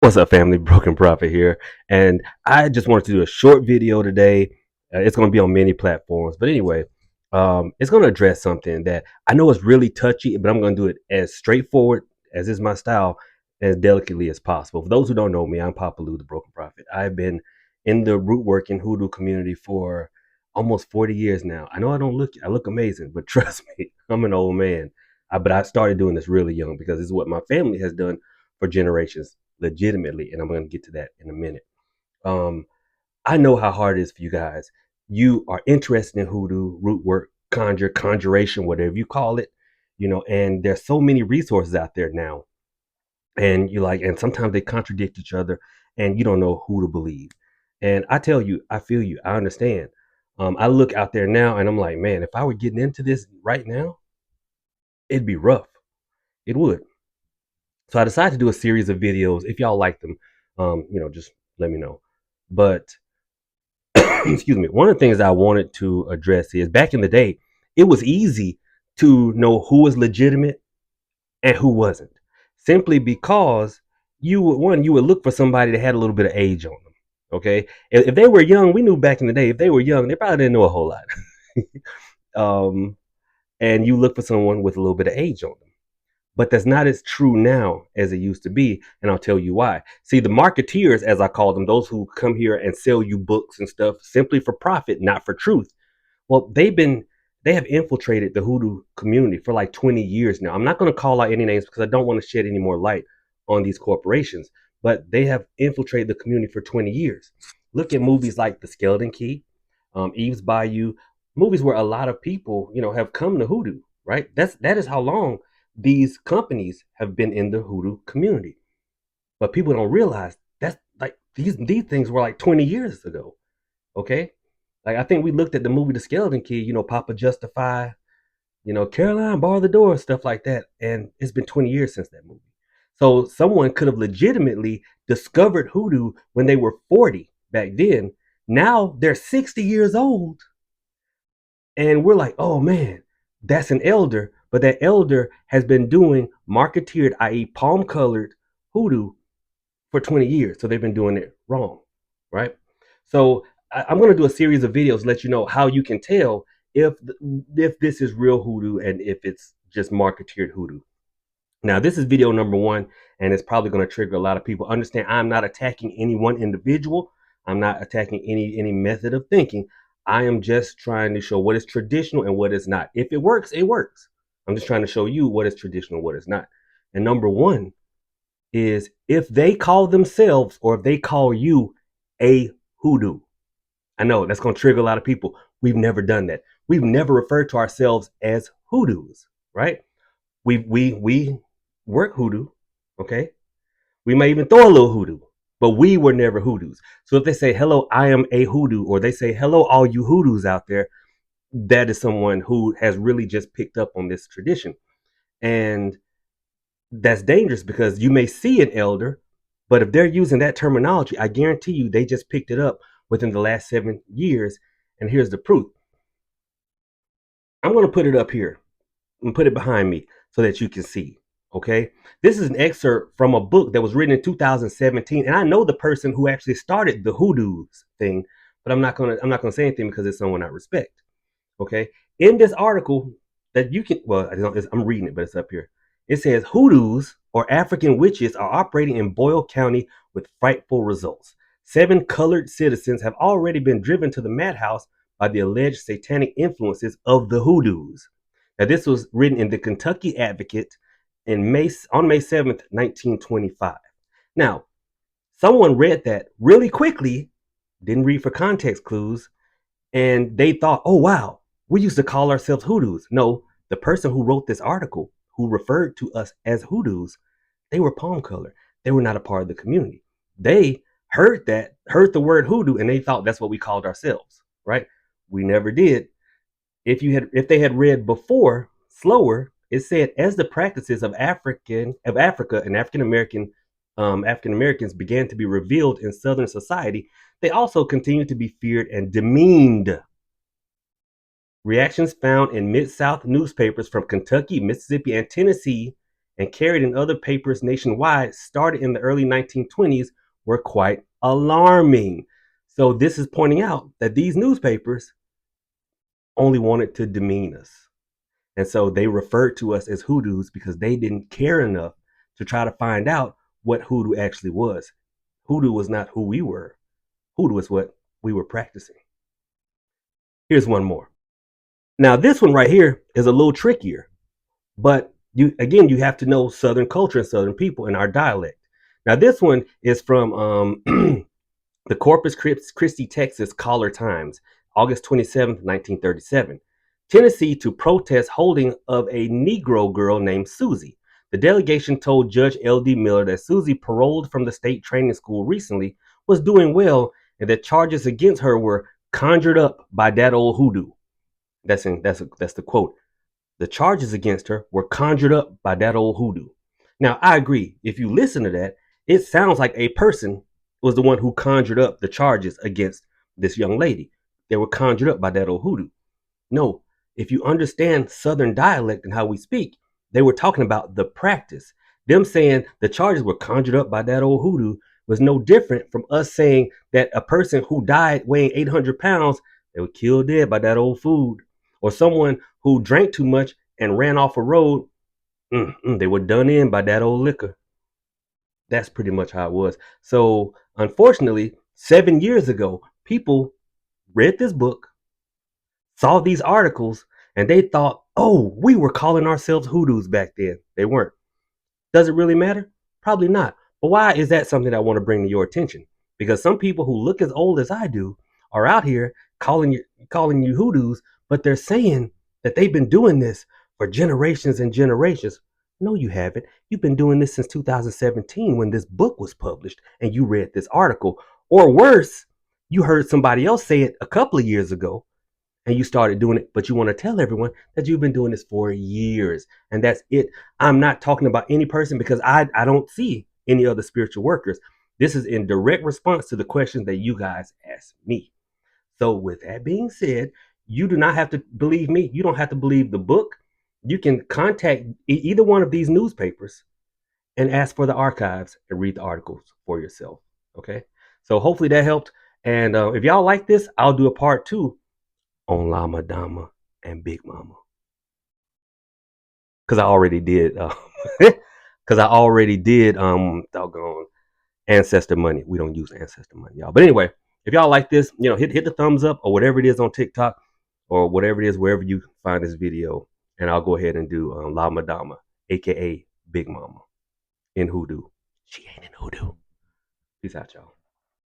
What's up, family? Broken Prophet here, and I just wanted to do a short video today. It's going to be on many platforms, but anyway, it's going to address something that I know is really touchy, but I'm going to do it as straightforward as is my style, as delicately as possible. For those who don't know me, I'm Papa Lou, the Broken Prophet. I've been in the root work and hoodoo community for almost 40 years now. I know I look amazing, but trust me, I'm an old man. But I started doing this really young because this is what my family has done for generations legitimately, and I'm going to get to that in a minute. Um, I know how hard it is for you guys. You are interested in hoodoo, root work, conjuration, whatever you call it, and there's so many resources out there now, and and sometimes they contradict each other, and you don't know who to believe. And I tell you, I feel you, I understand. I look out there now, and I'm like, man, if I were getting into this right now, it'd be rough. It would. So I decided to do a series of videos. If y'all like them, just let me know. But excuse me, one of the things I wanted to address is back in the day, it was easy to know who was legitimate and who wasn't, simply because you would look for somebody that had a little bit of age on them. Okay, if they were young, we knew back in the day if they were young, they probably didn't know a whole lot. um, and you look for someone with a little bit of age on them. But that's not as true now as it used to be, and I'll tell you why. See, the marketeers, as I call them, those who come here and sell you books and stuff simply for profit, not for truth. Well, they have infiltrated the hoodoo community for like 20 years now. I'm not going to call out any names because I don't want to shed any more light on these corporations, but they have infiltrated the community for 20 years. Look at movies like The Skeleton Key, Eve's Bayou, movies where a lot of people, have come to hoodoo, right? That is how long these companies have been in the hoodoo community. But people don't realize that's like these things were like 20 years ago. Okay. Like I think we looked at the movie The Skeleton Key, Papa Justify, Caroline bar the door, stuff like that. And it's been 20 years since that movie. So someone could have legitimately discovered hoodoo when they were 40 back then. Now they're 60 years old. And we're like, oh man, that's an elder. But that elder has been doing marketeered, i.e., palm colored hoodoo for 20 years. So they've been doing it wrong, right? So I'm going to do a series of videos, let you know how you can tell if if this is real hoodoo and if it's just marketeered hoodoo. Now, this is video number one, and it's probably going to trigger a lot of people. Understand, I'm not attacking any one individual. I'm not attacking any method of thinking. I am just trying to show what is traditional and what is not. If it works, it works. I'm just trying to show you what is traditional, what is not. And number one is if they call themselves or if they call you a hoodoo. I know that's going to trigger a lot of people. We've never done that. We've never referred to ourselves as hoodoos, right? We work hoodoo, okay? We may even throw a little hoodoo, but we were never hoodoos. So if they say, hello, I am a hoodoo, or they say, hello, all you hoodoos out there, that is someone who has really just picked up on this tradition. And that's dangerous because you may see an elder, but if they're using that terminology, I guarantee you they just picked it up within the last 7 years. And here's the proof. I'm going to put it up here and put it behind me so that you can see. Okay. This is an excerpt from a book that was written in 2017. And I know the person who actually started the hoodoos thing, but I'm not gonna say anything because it's someone I respect. Okay. In this article that you can, well, I'm reading it, but it's up here. It says hoodoos or African witches are operating in Boyle County with frightful results. 7 colored citizens have already been driven to the madhouse by the alleged satanic influences of the hoodoos. Now, this was written in the Kentucky Advocate on May 7th, 1925. Now, someone read that really quickly, didn't read for context clues, and they thought, oh, wow, we used to call ourselves hoodoos. No, the person who wrote this article, who referred to us as hoodoos, they were palm color. They were not a part of the community. They heard the word hoodoo, and they thought that's what we called ourselves, right? We never did. If they had read before slower, it said as the practices of Africa and African Americans began to be revealed in Southern society, they also continued to be feared and demeaned. Reactions found in Mid-South newspapers from Kentucky, Mississippi, and Tennessee and carried in other papers nationwide started in the early 1920s were quite alarming. So this is pointing out that these newspapers only wanted to demean us. And so they referred to us as hoodoos because they didn't care enough to try to find out what hoodoo actually was. Hoodoo was not who we were. Hoodoo is what we were practicing. Here's one more. Now, this one right here is a little trickier, but you have to know Southern culture and Southern people and our dialect. Now, this one is from the Corpus Christi, Texas Caller Times, August 27th, 1937. Tennessee to protest holding of a Negro girl named Susie. The delegation told Judge L.D. Miller that Susie, paroled from the state training school recently, was doing well and that charges against her were conjured up by that old hoodoo. That's the quote. The charges against her were conjured up by that old hoodoo. Now, I agree. If you listen to that, it sounds like a person was the one who conjured up the charges against this young lady. They were conjured up by that old hoodoo. No, if you understand Southern dialect and how we speak, they were talking about the practice. Them saying the charges were conjured up by that old hoodoo was no different from us saying that a person who died weighing 800 pounds, they were killed dead by that old food. Or someone who drank too much and ran off a road, they were done in by that old liquor. That's pretty much how it was. So, unfortunately, 7 years ago, people read this book, saw these articles, and they thought, oh, we were calling ourselves hoodoos back then. They weren't. Does it really matter? Probably not. But why is that something I want to bring to your attention? Because some people who look as old as I do are out here calling you hoodoos, but they're saying that they've been doing this for generations and generations. No, you haven't. You've been doing this since 2017 when this book was published and you read this article. Or worse, you heard somebody else say it a couple of years ago and you started doing it, but you want to tell everyone that you've been doing this for years. And that's it. I'm not talking about any person because I don't see any other spiritual workers. This is in direct response to the questions that you guys asked me. So, with that being said, you do not have to believe me. You don't have to believe the book. You can contact either one of these newspapers and ask for the archives and read the articles for yourself. Okay. So, hopefully that helped. And if y'all like this, I'll do a part two on Lama Dama and Big Mama. Because I already did. Because I already did. Doggone ancestor money. We don't use ancestor money, y'all. But anyway, if y'all like this, hit the thumbs up or whatever it is on TikTok or whatever it is wherever you find this video, and I'll go ahead and do Lama Dama, aka Big Mama, in Hoodoo. She ain't in Hoodoo. Peace out, y'all.